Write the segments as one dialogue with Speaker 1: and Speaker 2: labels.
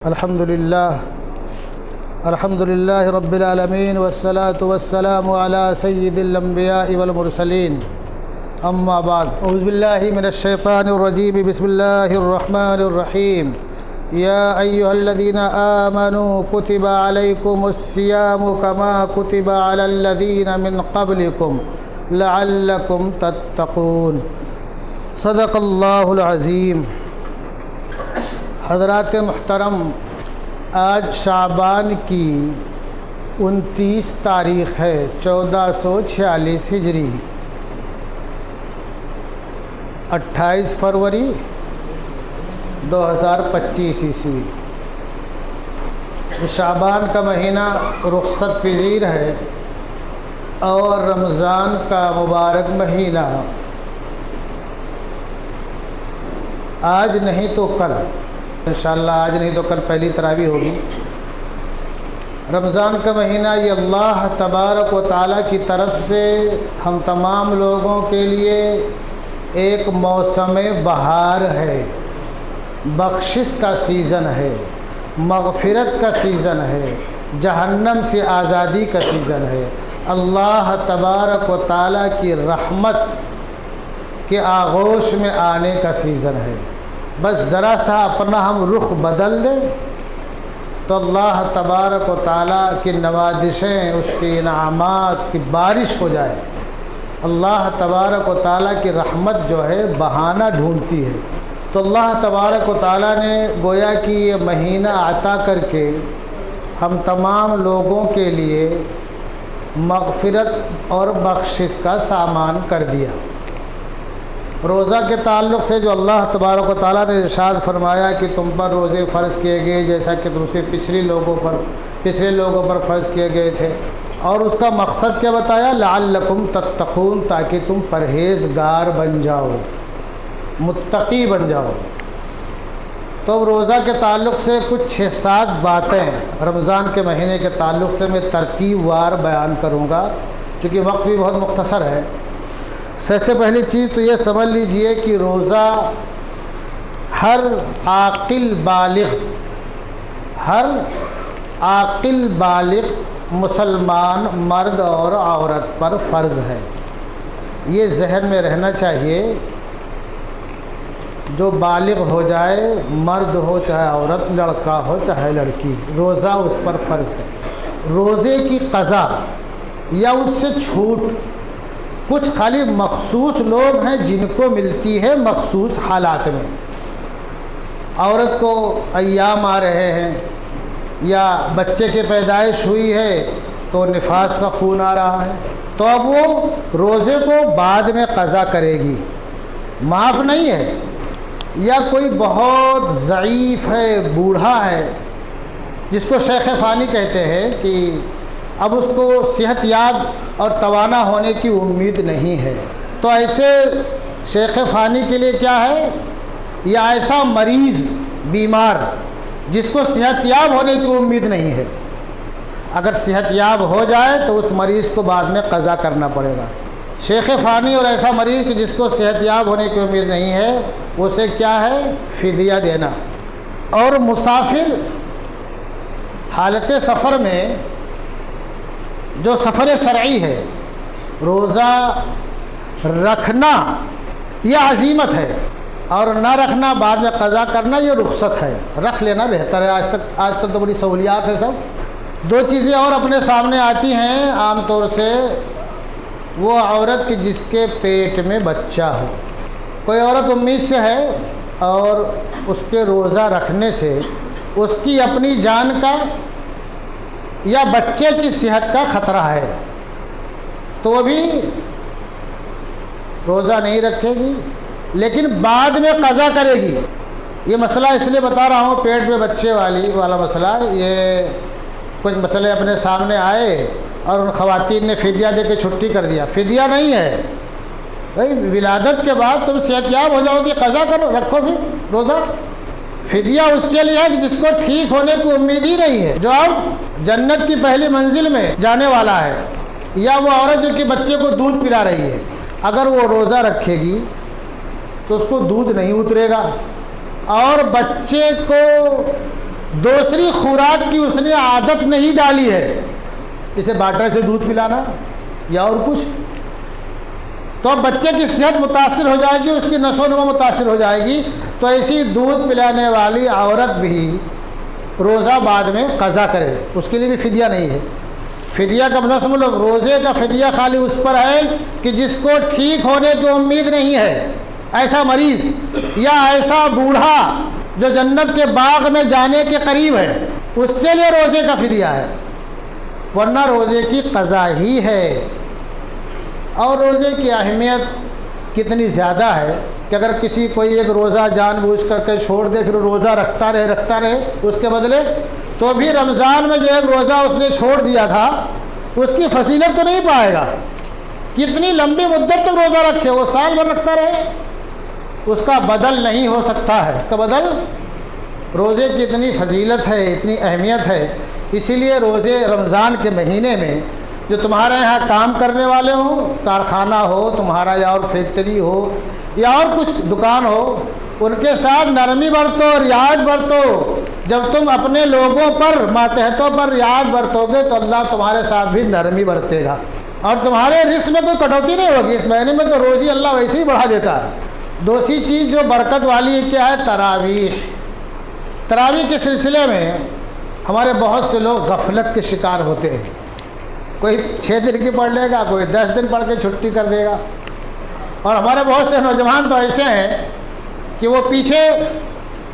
Speaker 1: الحمد لله رب العالمين والصلاة والسلام على سيد الأنبياء والمرسلين أما بعد أعوذ بالله من الشيطان الرجيم بسم الله الرحمن الرحيم يا أيها الذين آمنوا كتب عليكم الصيام كما كتب على الذين من قبلكم لعلكم تتقون صدق الله العظيم۔ حضرات محترم، آج شعبان کی 29 تاریخ ہے 1446 ہجری، 28 فروری 2025 عیسوی۔ شعبان کا مہینہ رخصت پذیر ہے اور رمضان کا مبارک مہینہ آج نہیں تو کل، انشاءاللہ آج نہیں تو کل پہلی تراویح ہوگی۔ رمضان کا مہینہ یہ اللہ تبارک و تعالیٰ کی طرف سے ہم تمام لوگوں کے لیے ایک موسم بہار ہے، بخشش کا سیزن ہے، مغفرت کا سیزن ہے، جہنم سے آزادی کا سیزن ہے، اللہ تبارک و تعالیٰ کی رحمت کے آغوش میں آنے کا سیزن ہے۔ بس ذرا سا اپنا ہم رخ بدل دیں تو اللہ تبارک و تعالیٰ کی نوازشیں، اس کے انعامات کی بارش ہو جائے۔ اللہ تبارک و تعالیٰ کی رحمت جو ہے بہانہ ڈھونڈتی ہے، تو اللہ تبارک و تعالیٰ نے گویا کہ یہ مہینہ عطا کر کے ہم تمام لوگوں کے لیے مغفرت اور بخشش کا سامان کر دیا۔ روزہ کے تعلق سے جو اللہ تبارک و تعالیٰ نے ارشاد فرمایا کہ تم پر روزے فرض کیے گئے جیسا کہ تم سے پچھلے لوگوں پر فرض کیے گئے تھے، اور اس کا مقصد کیا بتایا؟ لعلکم تتقون، تاکہ تم پرہیزگار بن جاؤ، متقی بن جاؤ۔ تو روزہ کے تعلق سے کچھ 6-7 باتیں رمضان کے مہینے کے تعلق سے میں ترتیب وار بیان کروں گا، چونکہ وقت بھی بہت مختصر ہے۔ سب سے پہلی چیز تو یہ سمجھ لیجئے کہ روزہ ہر عاقل بالغ مسلمان مرد اور عورت پر فرض ہے۔ یہ ذہن میں رہنا چاہیے، جو بالغ ہو جائے، مرد ہو چاہے عورت، لڑکا ہو چاہے لڑکی، روزہ اس پر فرض ہے۔ روزے کی قضا یا اس سے چھوٹ کچھ خالی مخصوص لوگ ہیں جن کو ملتی ہے مخصوص حالات میں۔ عورت کو ایام آ رہے ہیں، یا بچے کی پیدائش ہوئی ہے تو نفاس کا خون آ رہا ہے، تو اب وہ روزے کو بعد میں قضا کرے گی، معاف نہیں ہے۔ یا کوئی بہت ضعیف ہے، بوڑھا ہے، جس کو شیخ فانی کہتے ہیں کہ اب اس کو صحت یاب اور توانا ہونے کی امید نہیں ہے، تو ایسے شیخ فانی کے لیے کیا ہے؟ یا ایسا مریض بیمار جس کو صحت یاب ہونے کی امید نہیں ہے، اگر صحت یاب ہو جائے تو اس مریض کو بعد میں قضا کرنا پڑے گا۔ شیخ فانی اور ایسا مریض جس کو صحت یاب ہونے کی امید نہیں ہے، اسے کیا ہے؟ فدیہ دینا۔ اور مسافر حالت سفر میں، جو سفر شرعی ہے، روزہ رکھنا یہ عزیمت ہے، اور نہ رکھنا بعد میں قضا کرنا یہ رخصت ہے۔ رکھ لینا بہتر ہے۔ آج کل تو بڑی سہولیات ہے سب۔ 2 چیزیں اور اپنے سامنے آتی ہیں عام طور سے، وہ عورت کی جس کے پیٹ میں بچہ ہو۔ کوئی عورت امید سے ہے اور اس کے روزہ رکھنے سے اس کی اپنی جان کا یا بچے کی صحت کا خطرہ ہے، تو وہ بھی روزہ نہیں رکھے گی، لیکن بعد میں قضا کرے گی۔ یہ مسئلہ اس لیے بتا رہا ہوں، پیٹ میں بچے والا مسئلہ، یہ کچھ مسئلے اپنے سامنے آئے اور ان خواتین نے فدیہ دے کے چھٹی کر دیا۔ فدیہ نہیں ہے بھائی، ولادت کے بعد تم صحت یاب ہو جاؤ گی، قضا کرو، رکھو پھر روزہ۔ فدیہ اس کے لیے ہے کہ جس کو ٹھیک ہونے کی امید ہی نہیں ہے، جو اب جنت کی پہلی منزل میں جانے والا ہے، یا وہ عورت جو کہ بچے کو دودھ پلا رہی ہے، اگر وہ روزہ رکھے گی تو اس کو دودھ نہیں اترے گا، اور بچے کو دوسری خوراک کی اس نے عادت نہیں ڈالی ہے، اسے باٹر سے دودھ پلانا یا اور کچھ، تو بچے کی صحت متاثر ہو جائے گی، اس کی نشو و نما متاثر ہو جائے گی۔ تو ایسی دودھ پلانے والی عورت بھی روزہ بعد میں قضا کرے، اس کے لیے بھی فدیہ نہیں ہے۔ فدیہ کا مطلب سمجھ لو، روزے کا فدیہ خالی اس پر ہے کہ جس کو ٹھیک ہونے کی امید نہیں ہے، ایسا مریض یا ایسا بوڑھا جو جنت کے باغ میں جانے کے قریب ہے، اس کے لیے روزے کا فدیہ ہے، ورنہ روزے کی قضا ہی ہے۔ اور روزے کی اہمیت کتنی زیادہ ہے کہ اگر کسی کوئی ایک روزہ جان بوجھ کر کے چھوڑ دے، پھر روزہ رکھتا رہے اس کے بدلے، تو بھی رمضان میں جو ایک روزہ اس نے چھوڑ دیا تھا اس کی فضیلت تو نہیں پائے گا۔ کتنی لمبی مدت تک روزہ رکھے، وہ سال بھر رکھتا رہے، اس کا بدل نہیں ہو سکتا ہے، اس کا بدل۔ روزے کی اتنی فضیلت ہے، اتنی اہمیت ہے، اسی لیے روزے رمضان کے مہینے میں جو تمہارے یہاں کام کرنے والے ہوں، کارخانہ ہو تمہارا یا اور فیکٹری ہو یا اور کچھ دکان ہو، ان کے ساتھ نرمی برتو، رعایت برتو۔ جب تم اپنے لوگوں پر، ماتحتوں پر رعایت برتو گے تو اللہ تمہارے ساتھ بھی نرمی برتے گا، اور تمہارے رزق میں کوئی کٹوتی نہیں ہوگی۔ اس مہینے میں تو روزی اللہ ویسے ہی بڑھا دیتا ہے۔ دوسری چیز جو برکت والی ہے کیا ہے؟ تراویح۔ تراویح کے سلسلے میں ہمارے بہت سے لوگ غفلت کے شکار ہوتے ہیں، کوئی 6 دن کی پڑھ لے گا، کوئی 10 دن پڑھ کے چھٹی کر دے گا، اور ہمارے بہت سے نوجوان تو ایسے ہیں کہ وہ پیچھے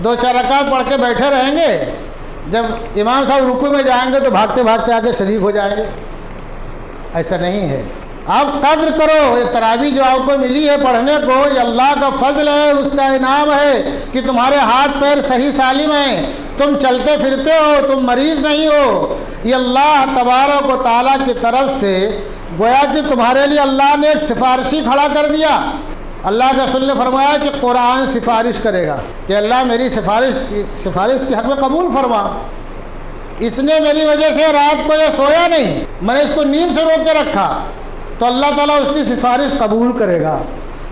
Speaker 1: 2-4 رکعت پڑھ کے بیٹھے رہیں گے، جب امام صاحب رکوع میں جائیں گے تو بھاگتے بھاگتے آگے شریک ہو جائیں گے۔ ایسا نہیں ہے، آپ قدر کرو یہ تراویح جو آپ کو ملی ہے پڑھنے کو، یہ اللہ کا فضل ہے، اس کا انعام ہے کہ تمہارے ہاتھ پیر صحیح سالم ہیں، تم چلتے پھرتے ہو، تم مریض نہیں ہو۔ یہ اللہ تبارک و تعالیٰ کی طرف سے گویا کہ تمہارے لیے اللہ نے ایک سفارشی کھڑا کر دیا۔ اللہ کے رسول نے فرمایا کہ قرآن سفارش کرے گا کہ اللہ میری سفارش کے حق میں قبول فرما، اس نے میری وجہ سے رات کو یہ سویا نہیں، میں نے اس کو نیند سے روک کے رکھا، تو اللہ تعالیٰ اس کی سفارش قبول کرے گا۔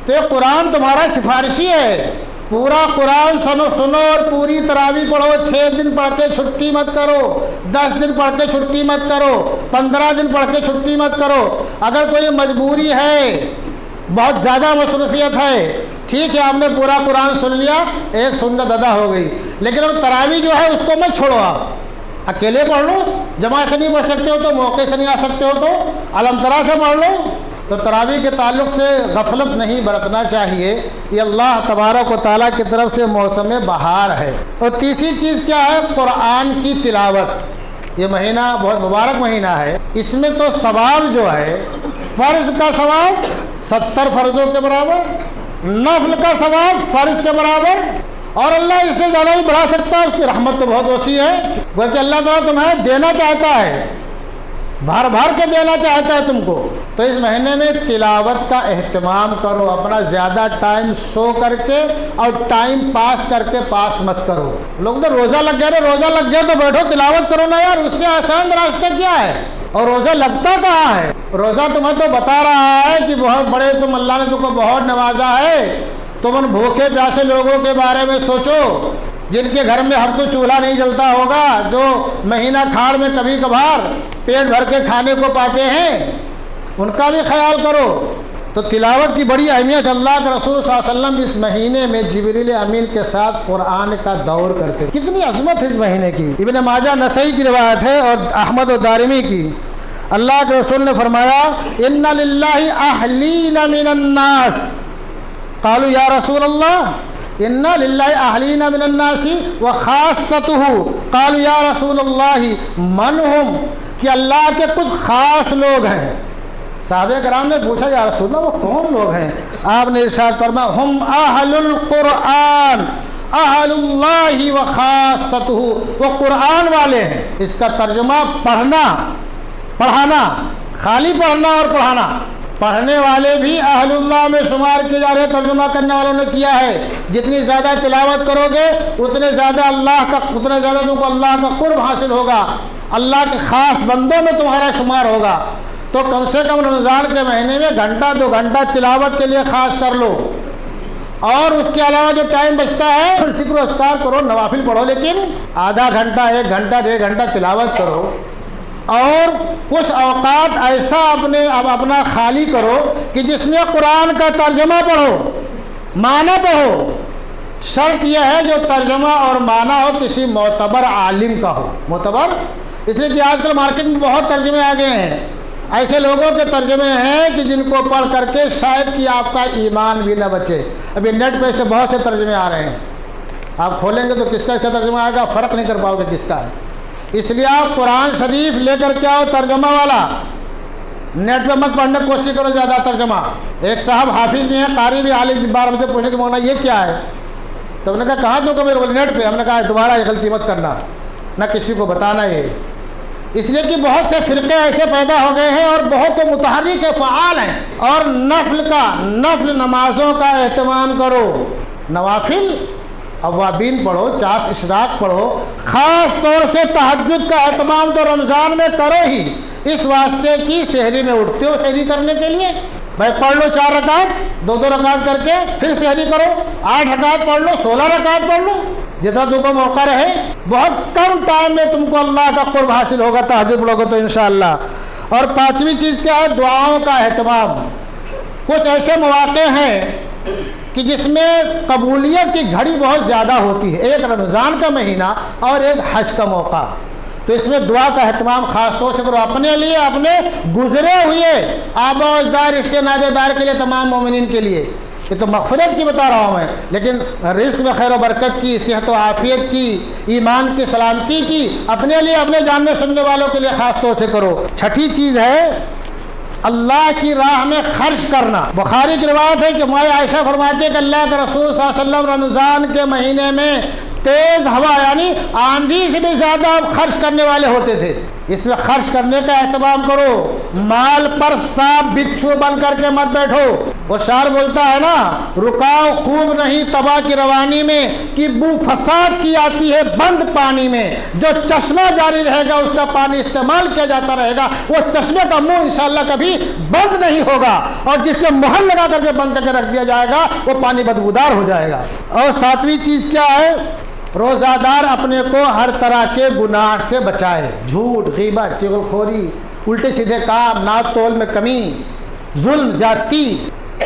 Speaker 1: تو یہ قرآن تمہارا سفارشی ہے، پورا قرآن سنو اور پوری تراویح پڑھو، 6 دن پڑھ کے چھٹی مت کرو، 10 دن پڑھ کے چھٹی مت کرو، 15 دن پڑھ کے چھٹی مت کرو۔ اگر کوئی مجبوری ہے، بہت زیادہ مصروفیت ہے، ٹھیک ہے آپ نے پورا قرآن سن لیا، ایک سنت ادا ہو گئی، لیکن اب تراویح جو ہے اس کو مت چھوڑو، آپ اکیلے پڑھ لو، جماعت سے نہیں پڑھ سکتے ہو تو موقع سے نہیں آ سکتے ہو تو علم ترا سے پڑھ لو۔ تو تراویح کے تعلق سے غفلت نہیں برتنا چاہیے، یہ اللہ تبارک و تعالیٰ کی طرف سے موسم بہار ہے۔ اور تیسری چیز کیا ہے؟ قرآن کی تلاوت۔ یہ مہینہ بہت مبارک مہینہ ہے، اس میں تو ثواب جو ہے، فرض کا ثواب 70 فرضوں کے برابر، نفل کا ثواب فرض کے برابر، اور اللہ اس سے زیادہ ہی بڑھا سکتا ہے، اس کی رحمت تو بہت وسیع ہے، بلکہ اللہ تعالیٰ تمہیں دینا چاہتا ہے، بھر بھر کے دینا چاہتا ہے تم کو۔ تو اس مہینے میں تلاوت کا اہتمام کرو، اپنا زیادہ ٹائم سو کر کے اور ٹائم پاس کر کے پاس مت کرو۔ لوگ تو روزہ لگ گیا، روزہ لگ گیا تو بیٹھو تلاوت کرو نا یار، اس سے آسان راستہ کیا ہے؟ اور روزہ لگتا کہاں ہے؟ روزہ تمہیں تو بتا رہا ہے کہ بہت بڑے تم، اللہ نے تم کو بہت نوازا ہے، تم ان بھوکے پیاسے لوگوں کے بارے میں سوچو جن کے گھر میں ہم تو چولہا نہیں جلتا ہوگا، جو مہینہ کھاڑ میں کبھی کبھار پیٹ بھر کے کھانے کو پاتے ہیں، ان کا بھی خیال کرو۔ تو تلاوت کی بڑی اہمیت، اللہ کے رسول صلی اللہ علیہ وسلم اس مہینے میں جبریل امین کے ساتھ قرآن کا دور کرتے، کتنی عظمت ہے اس مہینے کی۔ ابن ماجہ نسائی کی روایت ہے اور احمد و دارمی کی، اللہ کے رسول نے فرمایا ان للہ اہلین من الناس، قالوا یا رسول اللہ ان للہ اہلین من الناس وخاصتہ، قالوا یا رسول اللہ من ہم، کہ اللہ کے کچھ خاص لوگ ہیں۔ صحابہ کرام نے پوچھا یا رسول اللہ وہ کون لوگ ہیں؟ آپ نے ارشاد فرمایا ہم اہل القرآن اہل اللہ وخاصتہ، وہ قرآن والے ہیں۔ اس کا ترجمہ پڑھانا، خالی پڑھنا اور پڑھانا، پڑھنے والے بھی اہل اللہ میں شمار کیے جا رہے ہیں، ترجمہ کرنے والوں نے کیا ہے جتنی زیادہ تلاوت کرو گے اتنے زیادہ تم کو اللہ کا قرب حاصل ہوگا، اللہ کے خاص بندوں میں تمہارا شمار ہوگا۔ تو کم سے کم رمضان کے مہینے میں 1-2 گھنٹہ تلاوت کے لیے خاص کر لو، اور اس کے علاوہ جو ٹائم بچتا ہے ذکر و اذکار کرو، نوافل پڑھو، لیکن آدھا گھنٹہ 1 گھنٹہ 1.5 گھنٹہ تلاوت کرو، اور کچھ اوقات ایسا اپنا خالی کرو کہ جس میں قرآن کا ترجمہ پڑھو، معنی پڑھو۔ شرط یہ ہے جو ترجمہ اور معنی ہو کسی معتبر عالم کا ہو، معتبر، اس لیے کہ آج کل مارکیٹ میں بہت ترجمے آ گئے ہیں، ایسے لوگوں کے ترجمے ہیں کہ جن کو پڑھ کر کے شاید کہ آپ کا ایمان بھی نہ بچے۔ ابھی نیٹ پہ سے بہت سے ترجمے آ رہے ہیں، آپ کھولیں گے تو کس کا ترجمہ آئے گا، فرق نہیں کر پاؤ گے کس کا ہے۔ اس لیے آپ قرآن شریف لے کر کے آؤ ترجمہ والا، نیٹ پہ مت پڑھنے کی کوشش کرو زیادہ ترجمہ۔ ایک صاحب حافظ بھی ہیں، قاری بھی، عالم، بار مجھے پوچھنے کہ مولانا یہ کیا ہے، تو ہم نے کہا کہاں تو میرے نیٹ پہ، ہم نے کہا دوبارہ یہ غلطی مت کرنا، نہ کسی کو بتانا یہ، اس لیے کہ بہت سے فرقے ایسے پیدا ہو گئے ہیں اور بہت متحرک فعال ہیں۔ اور نفل نمازوں کا اہتمام کرو، نوافل اوابین پڑھو، چاک اشراق پڑھو، خاص طور سے تہجد کا اہتمام تو رمضان میں کرو ہی، اس واسطے کی سحری میں اٹھتے ہو سحری کرنے کے لیے، بھائی پڑھ لو 4 رکعت، 2 رکعت کر کے پھر سحری کرو، 8 رکعت پڑھ لو، 16 رکعت پڑھ لو، جتنا تم کو موقع رہے، بہت کم ٹائم میں تم کو اللہ کا قرب حاصل ہوگا تہجد پڑھو گے تو انشاءاللہ۔ اور 5ویں چیز کیا ہے، دعاؤں کا اہتمام۔ کچھ ایسے مواقع ہیں کہ جس میں قبولیت کی گھڑی بہت زیادہ ہوتی ہے، ایک رمضان کا مہینہ اور ایک حج کا موقع، تو اس میں دعا کا اہتمام خاص طور سے کرو، اپنے لیے، اپنے گزرے ہوئے آباء و اجداد، رشتے ناطے دار کے لیے، تمام مومنین کے لیے۔ یہ تو مغفرت کی بتا رہا ہوں میں، لیکن رزق میں خیر و برکت کی، صحت و عافیت کی، ایمان کی سلامتی کی، اپنے لیے، اپنے جاننے سننے والوں کے لیے خاص طور سے کرو۔ 6ٹھی چیز ہے اللہ کی راہ میں خرچ کرنا۔ بخاری کی روایت ہے کہ ماں عائشہ فرماتے ہیں کہ اللہ کے رسول صلی اللہ علیہ وسلم رمضان کے مہینے میں تیز ہوا یعنی آندھی سے بھی زیادہ خرچ کرنے والے ہوتے تھے۔ اس میں خرچ کرنے کا اہتمام کرو، مال پر سانپ بچھو بن کر کے مت بیٹھو۔ وہ شاعر بولتا ہے نا، رکاؤ خوب نہیں تباہ کی روانی میں، کہ بو فساد کی آتی ہے بند پانی میں، جو چشمہ جاری رہے گا اس کا پانی استعمال کیا جاتا رہے گا، وہ چشمے کا منہ انشاءاللہ کبھی بند نہیں ہوگا، اور جس کے مہر لگا کر کے بند کر کے رکھ دیا جائے گا وہ پانی بدبودار ہو جائے گا۔ اور 7ویں چیز کیا ہے، روزہ دار اپنے کو ہر طرح کے گناہ سے بچائے، جھوٹ، غیبت، چغل خوری، الٹے سیدھے کام، ناپ تول میں کمی، ظلم، زیادتی،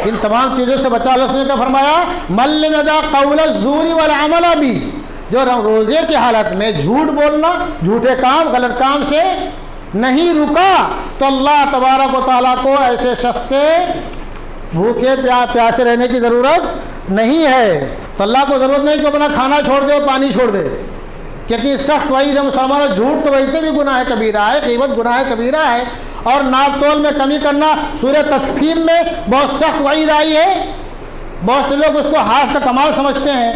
Speaker 1: ان تمام چیزوں سے بچا۔ اللہ نے کیا فرمایا، من لم یدع قول الزور والعمل بھی، جو روزے کی حالت میں جھوٹ بولنا، جھوٹے کام، غلط کام سے نہیں رکا، تو اللہ تبارک و تعالیٰ کو ایسے شخص کے بھوکے پیاسے رہنے کی ضرورت نہیں ہے۔ تو اللہ کو ضرورت نہیں کہ اپنا کھانا چھوڑ دے اور پانی چھوڑ دے، کیونکہ سخت وعید ہے مسلمانوں، جھوٹ تو ویسے بھی گناہ کبیرہ ہے، غیبت گناہ کبیرہ ہے، اور ناپ تول میں کمی کرنا، سورہ تسفیم میں بہت سخت وعید آئی ہے، بہت سے لوگ اس کو ہاتھ کا کمال سمجھتے ہیں۔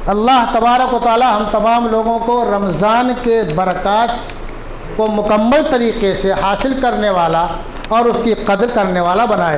Speaker 1: اللہ تبارک و تعالی ہم تمام لوگوں کو رمضان کے برکات کو مکمل طریقے سے حاصل کرنے والا اور اس کی قدر کرنے والا بنائے۔